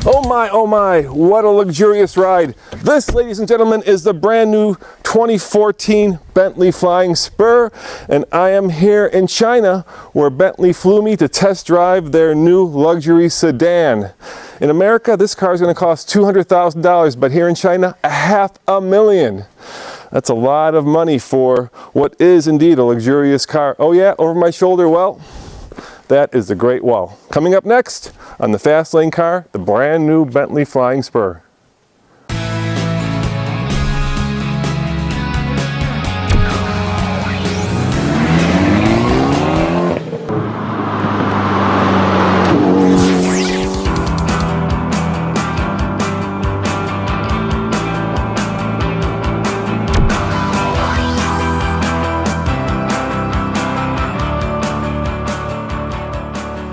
Oh my, what a luxurious ride. This, ladies and gentlemen, is the brand new 2014 Bentley Flying Spur, and I am here in China where Bentley flew me to test drive their new luxury sedan. In America, this car is going to cost $200,000, but here in China, $500,000. That's a lot of money for what is indeed a luxurious car. Oh yeah, over my shoulder, well, that is the Great Wall. Coming up next on the Fast Lane car, the brand new Bentley Flying Spur.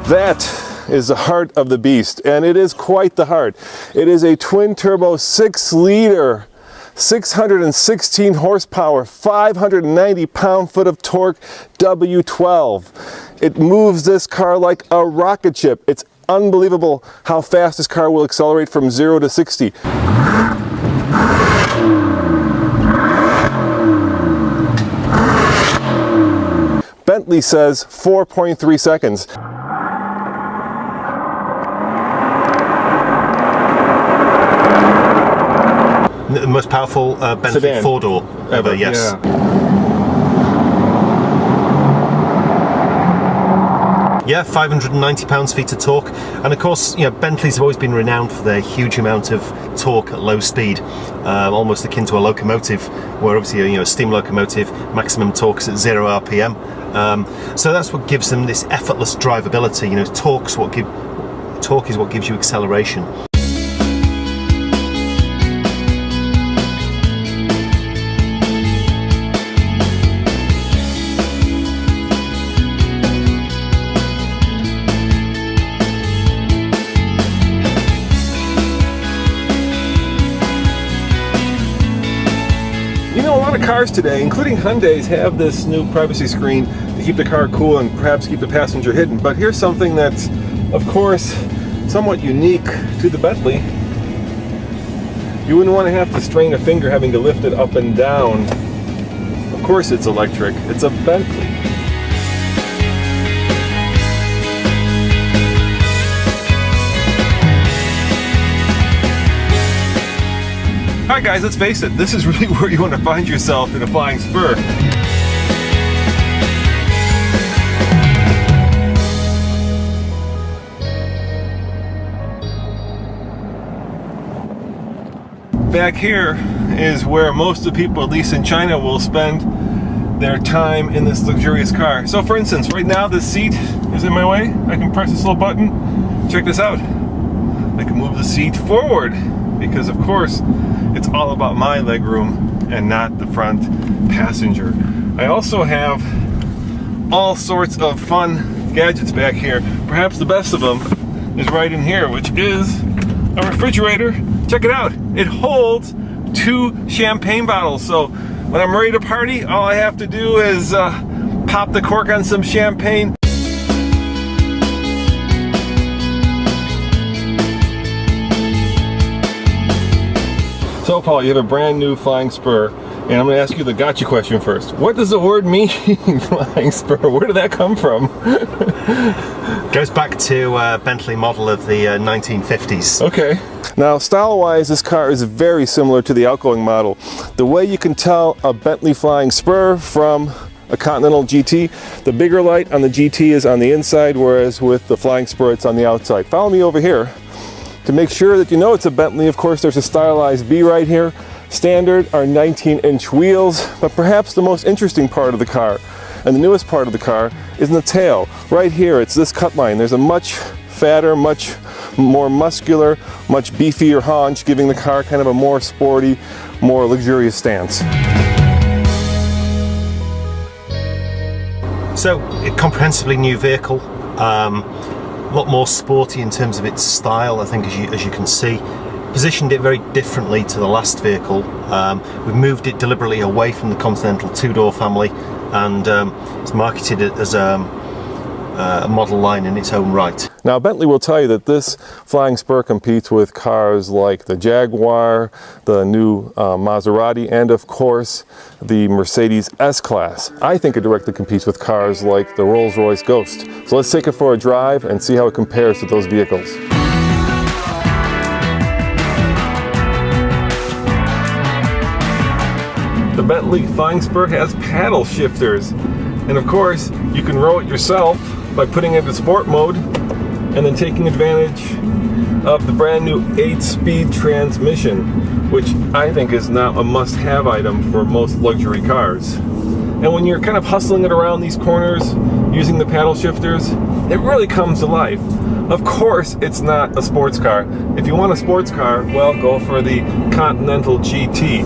That is the heart of the beast, and it is quite the heart. It is a twin-turbo 6-liter, 616 horsepower, 590 pound-foot of torque W12. It moves this car like a rocket ship. It's unbelievable how fast this car will accelerate from 0 to 60. Bentley says 4.3 seconds. The most powerful Bentley sedan. four-door ever, yes. Yeah, 590 pounds-feet of torque, and of course, you know, Bentleys have always been renowned for their huge amount of torque at low speed, almost akin to a locomotive, where obviously a steam locomotive maximum torque is at 0 RPM. So that's what gives them this effortless drivability. You know, torque is what gives you acceleration. You know, a lot of cars today, including Hyundais, have this new privacy screen to keep the car cool and perhaps keep the passenger hidden. But here's something that's, of course, somewhat unique to the Bentley. You wouldn't want to have to strain a finger having to lift it up and down. Of course it's electric. It's a Bentley. Alright guys, let's face it, this is really where you want to find yourself in a Flying Spur. Back here is where most of the people, at least in China, will spend their time in this luxurious car. So for instance, right now this seat is in my way. I can press this little button. Check this out. I can move the seat forward because of course it's all about my legroom and not the front passenger. I also have all sorts of fun gadgets back here. Perhaps the best of them is right in here, which is a refrigerator. Check it out. It holds 2 champagne bottles. So when I'm ready to party, all I have to do is pop the cork on some champagne. So Paul, you have a brand new Flying Spur, and I'm going to ask you the gotcha question first. What does the word mean, Flying Spur? Where did that come from? Goes back to a Bentley model of the 1950s. Okay. Now, style-wise, this car is very similar to the outgoing model. The way you can tell a Bentley Flying Spur from a Continental GT, the bigger light on the GT is on the inside, whereas with the Flying Spur, it's on the outside. Follow me over here. To make sure that you know it's a Bentley, of course, there's a stylized B right here. Standard are 19-inch wheels, but perhaps the most interesting part of the car, and the newest part of the car, is in the tail. Right here, it's this cut line. There's a much fatter, much more muscular, much beefier haunch, giving the car kind of a more sporty, more luxurious stance. So, a comprehensively new vehicle. A lot more sporty in terms of its style, I think, as you can see. Positioned it very differently to the last vehicle. We've moved it deliberately away from the Continental 2-door family, and it's marketed it as a model line in its own right. Now, Bentley will tell you that this Flying Spur competes with cars like the Jaguar, the new Maserati, and of course, the Mercedes S-Class. I think it directly competes with cars like the Rolls-Royce Ghost. So let's take it for a drive and see how it compares to those vehicles. The Bentley Flying Spur has paddle shifters. And of course, you can row it yourself by putting it into sport mode and then taking advantage of the brand new 8-speed transmission, which I think is now a must-have item for most luxury cars. And when you're kind of hustling it around these corners using the paddle shifters, it really comes to life. Of course, it's not a sports car. If you want a sports car, well, go for the Continental GT.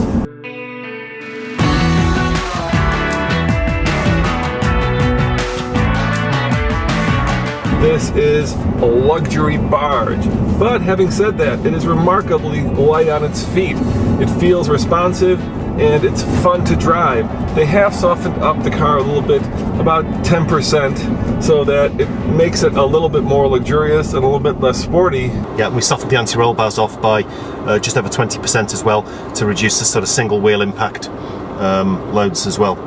This is a luxury barge, but having said that, it is remarkably light on its feet. It feels responsive and it's fun to drive. They have softened up the car a little bit, about 10%, so that it makes it a little bit more luxurious and a little bit less sporty. Yeah, we softened the anti-roll bars off by just over 20% as well, to reduce the sort of single wheel impact loads as well.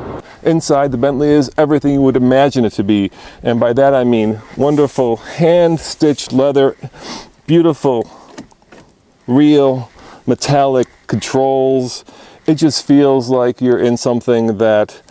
Inside, the Bentley is everything you would imagine it to be, and by that I mean wonderful hand-stitched leather, beautiful, real, metallic controls. It just feels like you're in something that,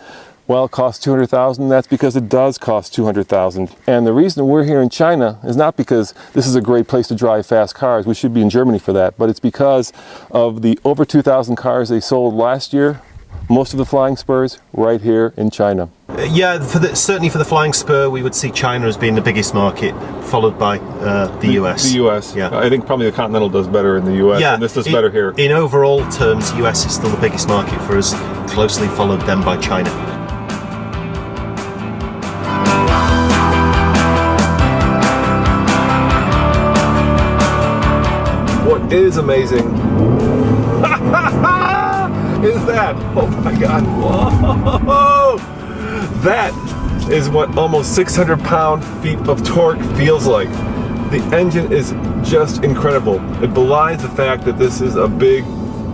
well, costs $200,000. That's because it does cost $200,000. And the reason we're here in China is not because this is a great place to drive fast cars. We should be in Germany for that, but it's because of the over 2,000 cars they sold last year. Most of the Flying Spurs right here in China. Yeah, certainly for the Flying Spur, we would see China as being the biggest market, followed by the US. The US. Yeah. I think probably the Continental does better in the US, yeah, and this does better here. In overall terms, US is still the biggest market for us, closely followed then by China. What is amazing is that, oh my God, whoa! That is what almost 600 pound-feet of torque feels like. The engine is just incredible. It belies the fact that this is a big,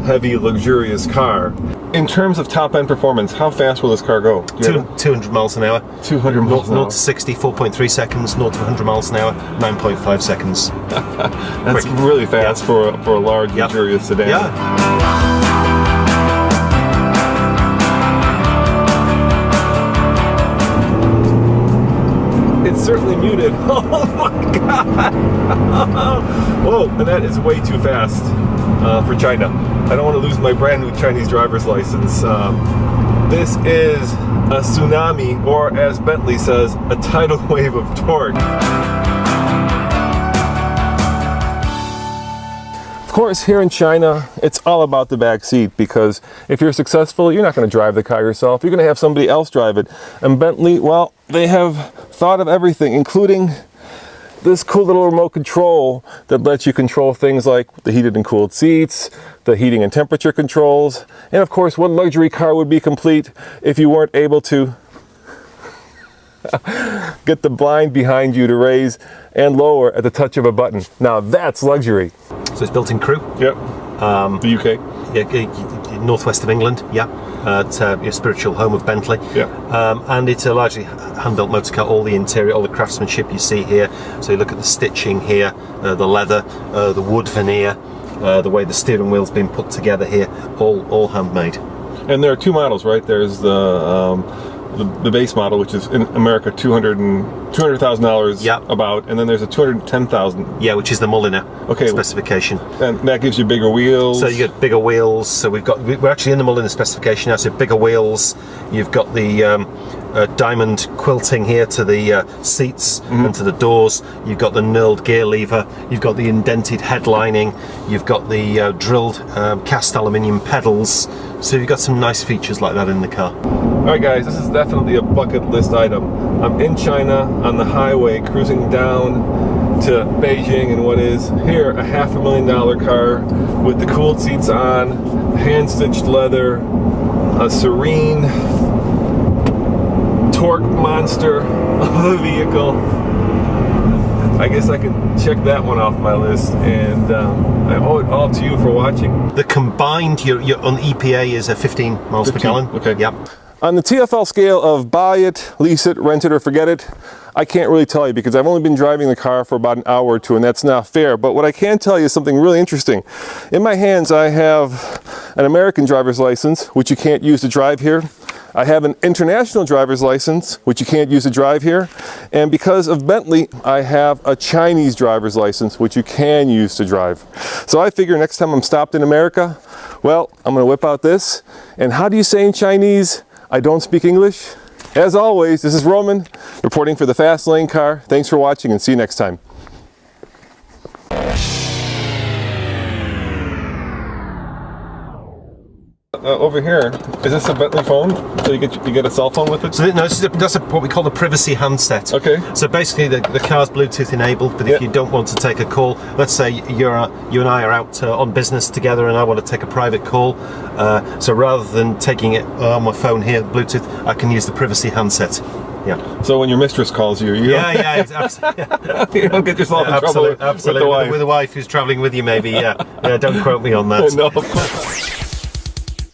heavy, luxurious car. In terms of top-end performance, how fast will this car go? 200 miles an hour. 200 miles an hour. 0 to 60, 4.3 seconds. 0 to 100 miles an hour, 9.5 seconds. That's quick. Really fast, yeah, for a large, luxurious sedan. Yeah. It's certainly muted. Oh my God! Whoa, and that is way too fast for China. I don't want to lose my brand new Chinese driver's license. This is a tsunami, or as Bentley says, a tidal wave of torque. Of course, here in China, it's all about the back seat, because if you're successful, you're not going to drive the car yourself. You're going to have somebody else drive it. And Bentley, well, they have thought of everything, including this cool little remote control that lets you control things like the heated and cooled seats, the heating and temperature controls, and of course, what luxury car would be complete if you weren't able to get the blind behind you to raise and lower at the touch of a button. Now that's luxury. So it's built in Crewe. Yep. The UK. Yeah, northwest of England. Yeah. It's your spiritual home of Bentley. Yeah. And it's a largely hand-built motor car. All the interior, all the craftsmanship you see here. So you look at the stitching here, the leather, the wood veneer, the way the steering wheel's been put together here, all handmade. And there are two models, right? There's the base model, which is in America $200,000 yep, about, and then there's a $210,000. Yeah, which is the Mulliner specification. And that gives you bigger wheels. So you get bigger wheels. So we're actually in the Mulliner specification now. So bigger wheels. You've got the diamond quilting here to the seats and to the doors. You've got the knurled gear lever. You've got the indented headlining. You've got the drilled cast aluminium pedals. So you've got some nice features like that in the car. Alright guys, this is definitely a bucket list item. I'm in China on the highway cruising down to Beijing in what is here a $500,000 car with the cooled seats on, hand-stitched leather, a serene torque monster of a vehicle. I guess I can check that one off my list, and I owe it all to you for watching. The combined, your on EPA is a 15 miles 15, per gallon. okay. Yep. On the TFL scale of buy it, lease it, rent it, or forget it, I can't really tell you because I've only been driving the car for about an hour or two, and that's not fair. But what I can tell you is something really interesting. In my hands, I have an American driver's license, which you can't use to drive here. I have an international driver's license, which you can't use to drive here. And because of Bentley, I have a Chinese driver's license, which you can use to drive. So I figure next time I'm stopped in America, well, I'm gonna whip out this. And how do you say in Chinese, I don't speak English? As always, this is Roman, reporting for the Fast Lane Car. Thanks for watching, and see you next time. Over here, is this a Bentley phone? So you get a cell phone with it? So no, that's what we call the privacy handset. Okay. So basically, the car's Bluetooth enabled. But if you don't want to take a call, let's say you and I are out on business together, and I want to take a private call. So rather than taking it on my phone here, Bluetooth, I can use the privacy handset. Yeah. So when your mistress calls you, you absolutely. you don't get yourself in trouble with the wife. With a wife who's traveling with you, maybe. Yeah. Don't quote me on that. No.